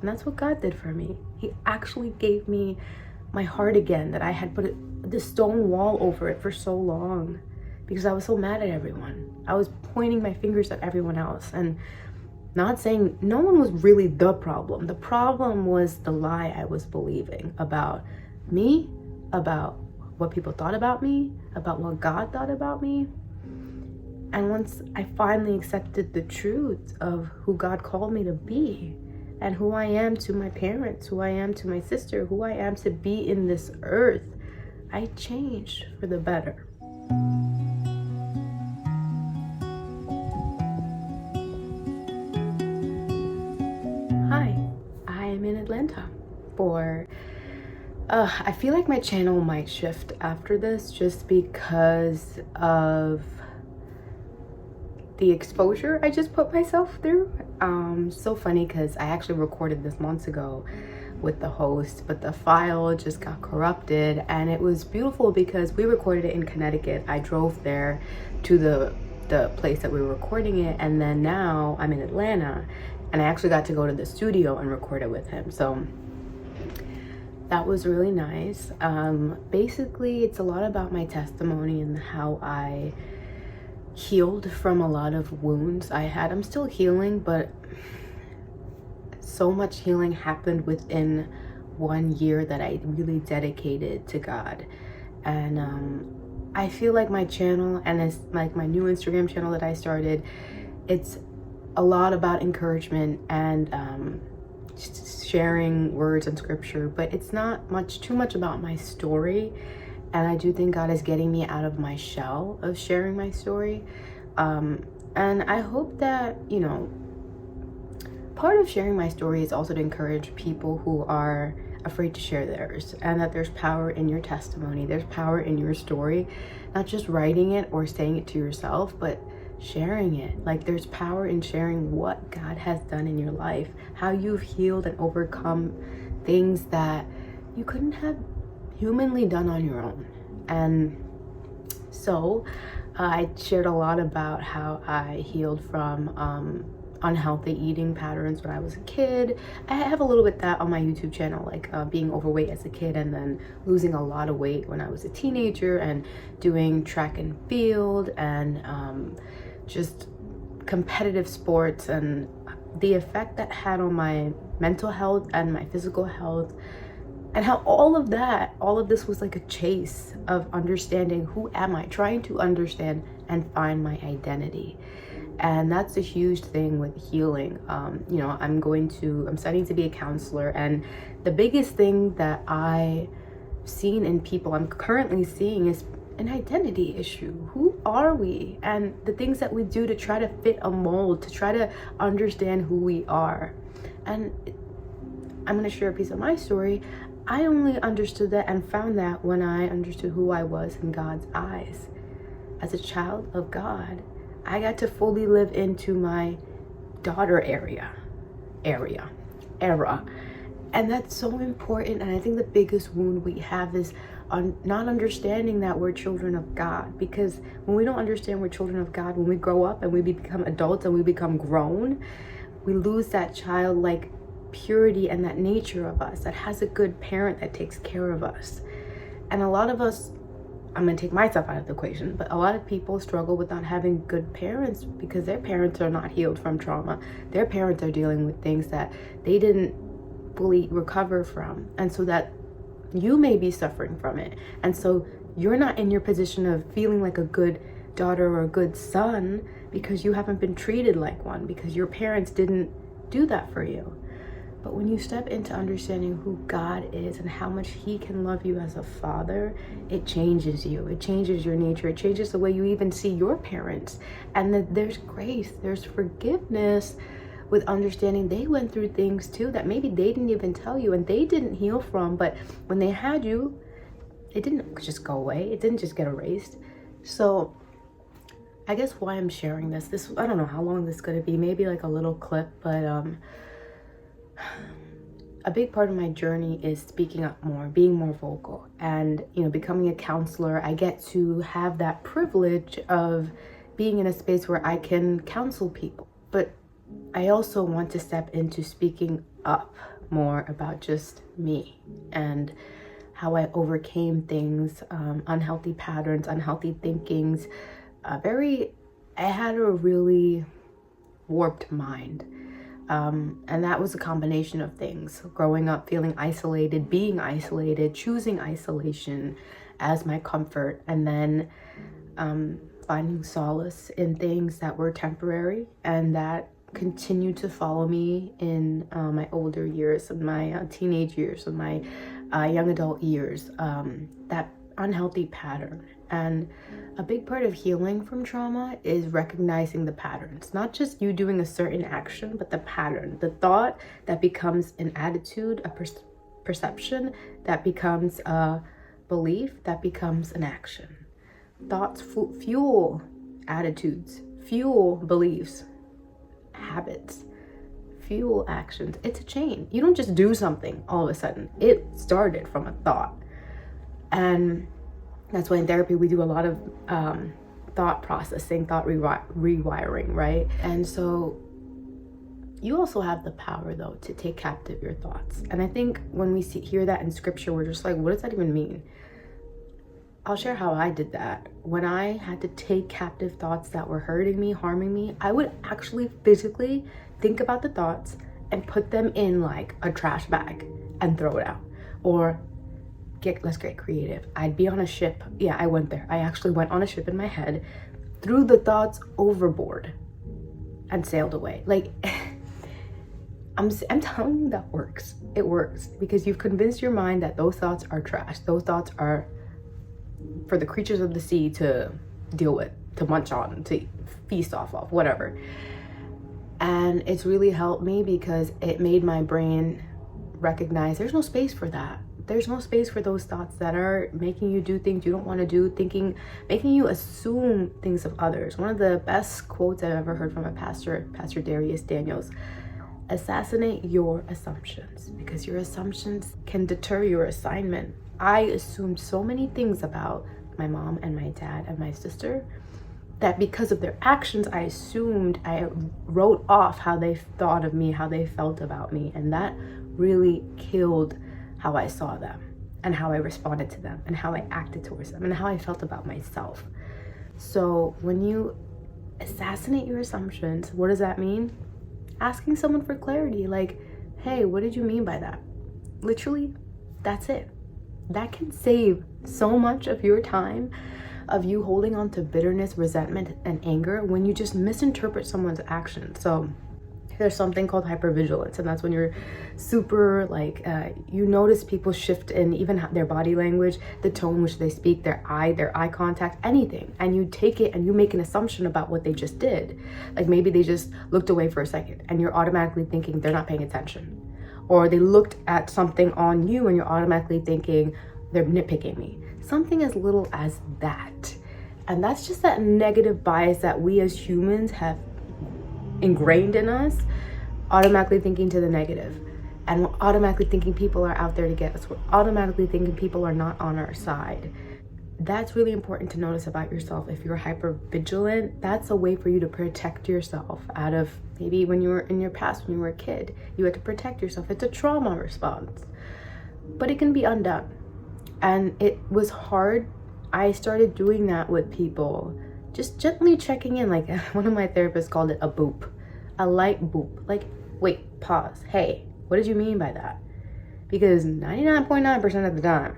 And that's what God did for me. He actually gave me my heart again, that I had put this stone wall over it for so long because I was so mad at everyone. I was pointing my fingers at everyone else and not saying, no one was really the problem. The problem was the lie I was believing about me, about what people thought about me, about what God thought about me. And once I finally accepted the truth of who God called me to be and who I am to my parents, who I am to my sister, who I am to be in this earth, I changed for the better. Hi, I'm in Atlanta for I feel like my channel might shift after this just because of the exposure I just put myself through. So funny because I actually recorded this months ago with the host, but the file just got corrupted, and it was beautiful because we recorded it in Connecticut. I drove there to the place that we were recording it, and then now I'm in Atlanta and I actually got to go to the studio and record it with him. So that was really nice. Basically, it's a lot about my testimony and how I healed from a lot of wounds I had. I'm still healing, but so much healing happened within 1 year that I really dedicated to God. And I feel like my channel, and it's like my new Instagram channel that I started, it's a lot about encouragement and just sharing words and scripture, but it's not too much about my story. And I do think God is getting me out of my shell of sharing my story. And I hope that, you know, part of sharing my story is also to encourage people who are afraid to share theirs, and that there's power in your testimony. There's power in your story, not just writing it or saying it to yourself, but sharing it. Like, there's power in sharing what God has done in your life, how you've healed and overcome things that you couldn't have humanly done on your own. And so I shared a lot about how I healed from unhealthy eating patterns when I was a kid. I have a little bit that on my YouTube channel, like being overweight as a kid and then losing a lot of weight when I was a teenager, and doing track and field and just competitive sports, and the effect that had on my mental health and my physical health. And how all of this was like a chase of understanding, who am I? Trying to understand and find my identity. And that's a huge thing with healing. You know, I'm studying to be a counselor, and the biggest thing that I've seen in people, I'm currently seeing, is an identity issue. Who are we? And the things that we do to try to fit a mold, to try to understand who we are. And I'm going to share a piece of my story. I only understood that and found that when I understood who I was in God's eyes. As a child of God, I got to fully live into my daughter era. And that's so important. And I think the biggest wound we have is on not understanding that we're children of God. Because when we don't understand we're children of God, when we grow up and we become adults and we become grown, we lose that childlike purity and that nature of us that has a good parent that takes care of us. And a lot of us, I'm going to take myself out of the equation, but a lot of people struggle with not having good parents because their parents are not healed from trauma. Their parents are dealing with things that they didn't fully recover from, and so that you may be suffering from it. And so you're not in your position of feeling like a good daughter or a good son because you haven't been treated like one, because your parents didn't do that for you. But when you step into understanding who God is and how much He can love you as a father, it changes you. It changes your nature. It changes the way you even see your parents. And that there's grace, there's forgiveness with understanding they went through things too that maybe they didn't even tell you and they didn't heal from. But when they had you, it didn't just go away. It didn't just get erased. So I guess why I'm sharing this, I don't know how long this is going to be, maybe like a little clip, but a big part of my journey is speaking up more, being more vocal, and, you know, becoming a counselor. I get to have that privilege of being in a space where I can counsel people, but I also want to step into speaking up more about just me and how I overcame things, unhealthy patterns, unhealthy thinkings. I had a really warped mind. And that was a combination of things. Growing up, feeling isolated, being isolated, choosing isolation as my comfort, and then finding solace in things that were temporary and that continued to follow me in my older years, in my teenage years, in my young adult years, that unhealthy pattern. And a big part of healing from trauma is recognizing the patterns, not just you doing a certain action, but the pattern, the thought that becomes an attitude, a perception that becomes a belief, that becomes an action. Thoughts fuel attitudes, fuel beliefs, habits, fuel actions. It's a chain. You don't just do something all of a sudden. It started from a thought. And that's why in therapy we do a lot of thought processing, thought rewiring, right? And so you also have the power, though, to take captive your thoughts. And I think when we hear that in scripture, we're just like, what does that even mean? I'll share how I did that. When I had to take captive thoughts that were hurting me, harming me, I would actually physically think about the thoughts and put them in like a trash bag and throw it out. Or let's get creative. I'd be on a ship. Yeah, I went there. I actually went on a ship in my head, threw the thoughts overboard and sailed away. Like, I'm telling you, that works. It works because you've convinced your mind that those thoughts are trash. Those thoughts are for the creatures of the sea to deal with, to munch on, to feast off of, whatever. And it's really helped me because it made my brain recognize there's no space for that. There's no space for those thoughts that are making you do things you don't want to do, making you assume things of others. One of the best quotes I've ever heard from a pastor, Pastor Darius Daniels: assassinate your assumptions, because your assumptions can deter your assignment. I assumed so many things about my mom and my dad and my sister that because of their actions, I wrote off how they thought of me, how they felt about me. And that really killed how I saw them and how I responded to them and how I acted towards them and how I felt about myself. So when you assassinate your assumptions, what does that mean? Asking someone for clarity, like, hey, what did you mean by that? Literally, that's it. That can save so much of your time of you holding on to bitterness, resentment, and anger when you just misinterpret someone's actions. So there's something called hypervigilance, and that's when you're super you notice people shift in even their body language, the tone which they speak, their eye contact, anything, and you take it and you make an assumption about what they just did. Like maybe they just looked away for a second and you're automatically thinking they're not paying attention, or they looked at something on you and you're automatically thinking they're nitpicking me. Something as little as that. And that's just that negative bias that we as humans have ingrained in us, automatically thinking to the negative, and we're automatically thinking people are out there to get us. We're automatically thinking people are not on our side. That's really important to notice about yourself. If you're hyper vigilant, that's a way for you to protect yourself out of maybe when you were in your past, when you were a kid, you had to protect yourself. It's a trauma response, but it can be undone. And it was hard. I started doing that with people, just gently checking in. Like one of my therapists called it a boop, a light boop. Like, wait, pause. Hey, what did you mean by that? Because 99.9% of the time,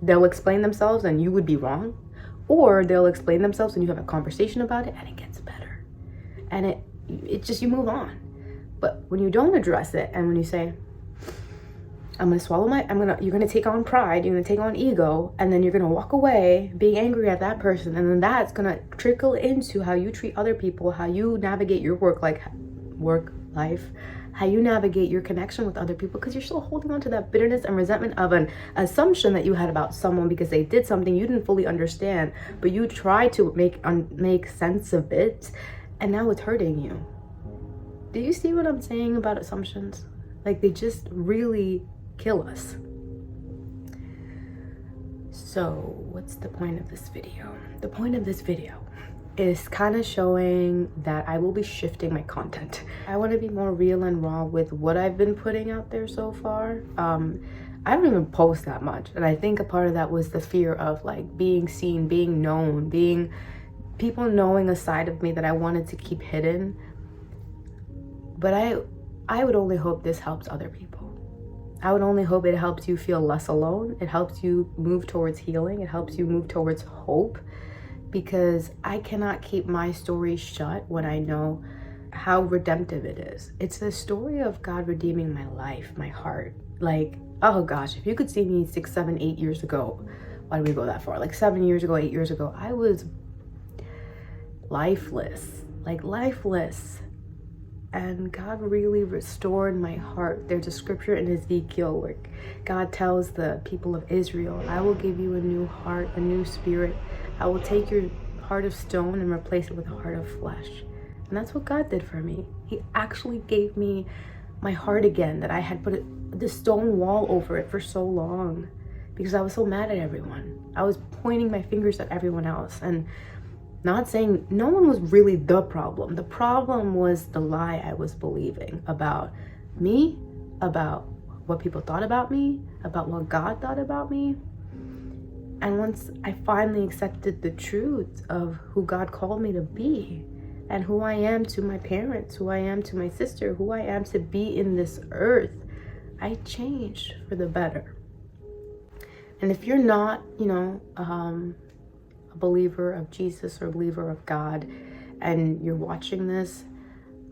they'll explain themselves and you would be wrong, or they'll explain themselves and you have a conversation about it and it gets better. And it just, you move on. But when you don't address it and when you say, you're gonna take on pride, you're gonna take on ego, and then you're gonna walk away being angry at that person, and then that's gonna trickle into how you treat other people, how you navigate your work life, how you navigate your connection with other people, because you're still holding on to that bitterness and resentment of an assumption that you had about someone because they did something you didn't fully understand, but you tried to make sense of it, and now it's hurting you. Do you see what I'm saying about assumptions? Like, they just really kill us. So what's the point of this video? The point of this video is kind of showing that I will be shifting my content. I want to be more real and raw with what I've been putting out there so far. I don't even post that much, and I think a part of that was the fear of like being seen, being known, being people knowing a side of me that I wanted to keep hidden. But I would only hope this helps other people. I would only hope it helps you feel less alone. It helps you move towards healing. It helps you move towards hope, because I cannot keep my story shut when I know how redemptive it is. It's the story of God redeeming my life, my heart. Like, oh gosh, if you could see me 6, 7, 8 years ago, why did we go that far? Like 7 years ago, 8 years ago, I was lifeless, like lifeless. And God really restored my heart. There's a scripture in Ezekiel where God tells the people of Israel, I will give you a new heart, a new spirit. I will take your heart of stone and replace it with a heart of flesh. And that's what God did for me. He actually gave me my heart again, that I had put this stone wall over it for so long because I was so mad at everyone. I was pointing my fingers at everyone else and not saying, no one was really the problem. The problem was the lie I was believing about me, about what people thought about me, about what God thought about me. And once I finally accepted the truth of who God called me to be and who I am to my parents, who I am to my sister, who I am to be in this earth, I changed for the better. And if you're not, a believer of Jesus or a believer of God, and you're watching this,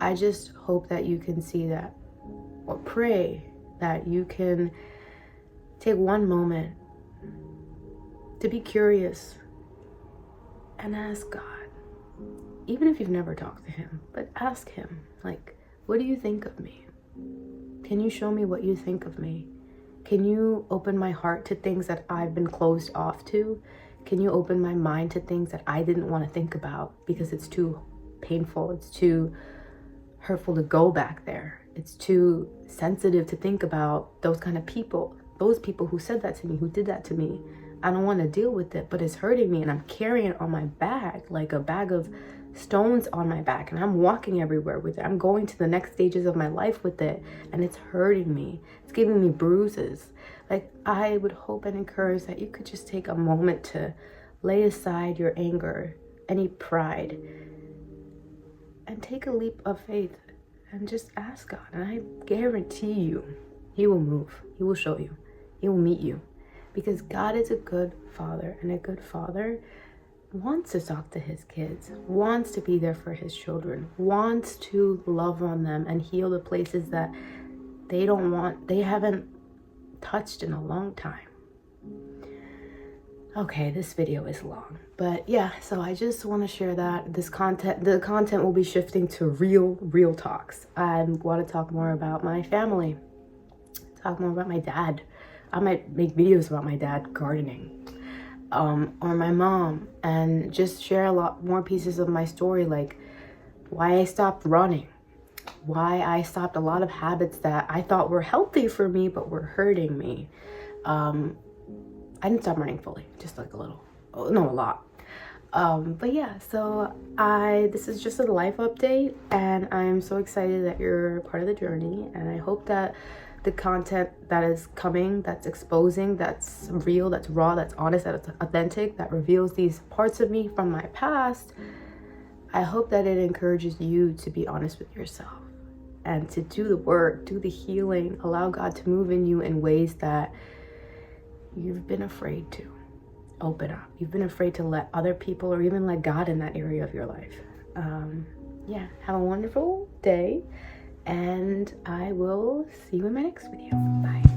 I just hope that you can see that, or pray that you can take one moment to be curious and ask God, even if you've never talked to him, but ask him, like, what do you think of me? Can you show me what you think of me? Can you open my heart to things that I've been closed off to? Can you open my mind to things that I didn't want to think about because it's too painful, it's too hurtful to go back there, it's too sensitive to think about those kind of people, those people who said that to me, who did that to me. I don't want to deal with it, but it's hurting me, and I'm carrying it on my back like a bag of stones on my back, and I'm walking everywhere with it. I'm going to the next stages of my life with it, and it's hurting me. It's giving me bruises. Like, I would hope and encourage that you could just take a moment to lay aside your anger, any pride, and take a leap of faith and just ask God. And I guarantee you, he will move. He will show you. He will meet you. Because God is a good father, and a good father wants to talk to his kids, wants to be there for his children, wants to love on them and heal the places that they haven't touched in a long time. Okay, this video is long, but yeah, so I just want to share that the content will be shifting to real talks. I want to talk more about my family, talk more about my dad. I might make videos about my dad gardening, or my mom, and just share a lot more pieces of my story, like why I stopped running, why I stopped a lot of habits that I thought were healthy for me but were hurting me. I didn't stop running fully, just like a little, a lot. But yeah, so this is just a life update, and I'm so excited that you're part of the journey, and I hope that the content that is coming, that's exposing, that's real, that's raw, that's honest, that's authentic, that reveals these parts of me from my past, I hope that it encourages you to be honest with yourself and to do the work, do the healing, allow God to move in you in ways that you've been afraid to open up. You've been afraid to let other people or even let God in that area of your life. Yeah, have a wonderful day, and I will see you in my next video. Bye.